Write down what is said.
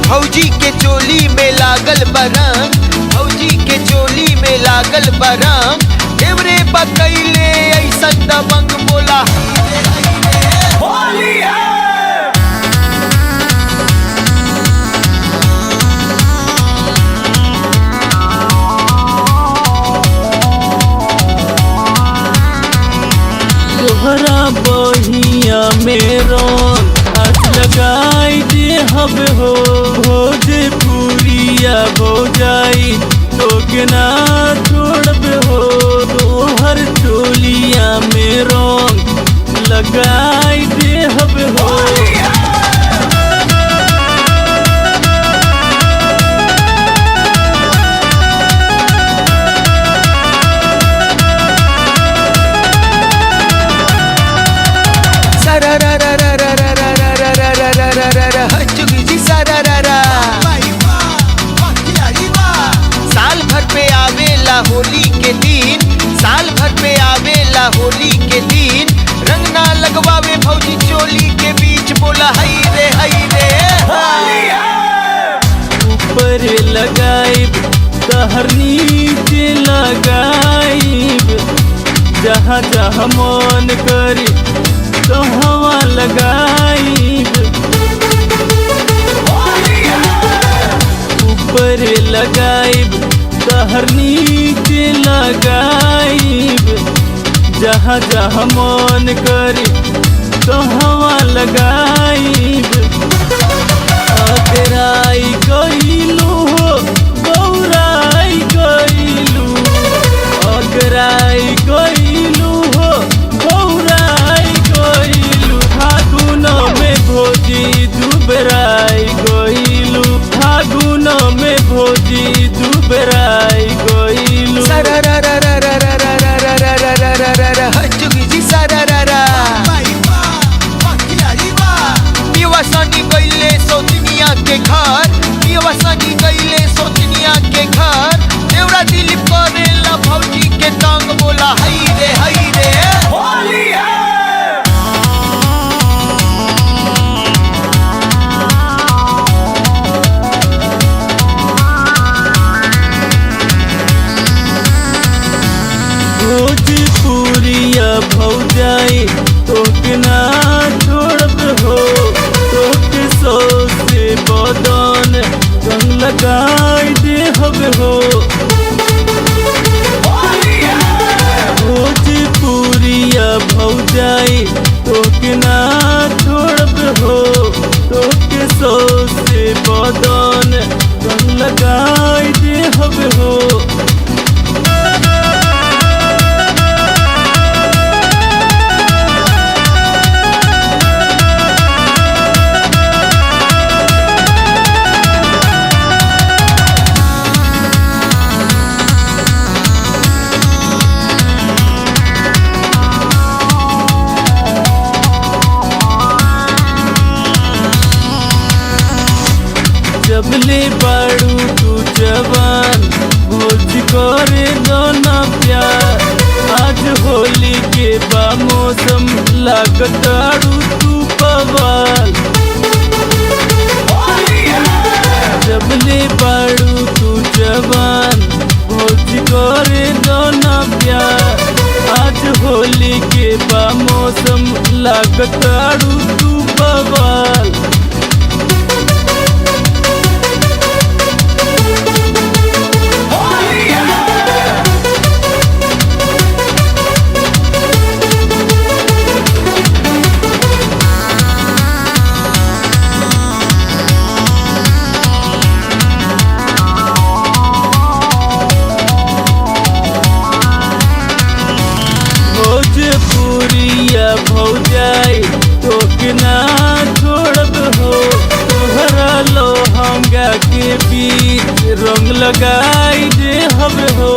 फौजी के चोली में लागल बरंग, फौजी के चोली में लागल बरंग, देवरे बकैले ऐसन दबंग बोला होली है। तोहरा बहिया मेरो हाथ लगाई दे हब हो भोजपुरिया भौजाई तोके ना छोड़ब हो। तोहर टोलिया मेरो लगाई दे हब हो। साल भर पे आवेला होली के दिन, साल भर पे आवेला होली के दिन, रंग ना लगवावे भौजी चोली के बीच बोला हई रे ऊपर लगाइब तहर नीचे लगाइब, जहाँ जहाँ मन करी तहाँ लगाइब। ऊपर लगाइब तहर नीचे लगाइब, जहाँ जहाँ मन करी तहाँ लगाइब। अगराई गइलू हो गौराई गइलू, अगराई गइलू हो गौराई गइलू। फागुन में भोजी दुबराई गइलू, फागुन में भोजी दुबराई गइलू। सनी गईले सोचनिया के घर, सनी गईले सोचनिया के घर, देवरा दिलीप करेला भौजी के तंग बोला हई रे होली है। भोजपुरिया भौजाई तोके ना छोड़ब हो। तोके सौ से बदन रंग लगाई दे हब हो। भोजपुरिया भौजाई तोके ना छोड़ब हो। तोके सौ से बदन रंग लगाई दे हब हो। जबले बाड़ू तू जवान भोज करे दोना प्यार, आज होली के बा मौसम लागताड़ू तू पवाल। जबले बाड़ू तू जवान भोज करे दोना प्यार, आज होली के बा मौसम लागताड़ू तू पवाल। भोजपुरिया भौजाई तोके ना छोड़ब हो। तोहरा लोहंगा के बीच रंग लगाई दे हब हो।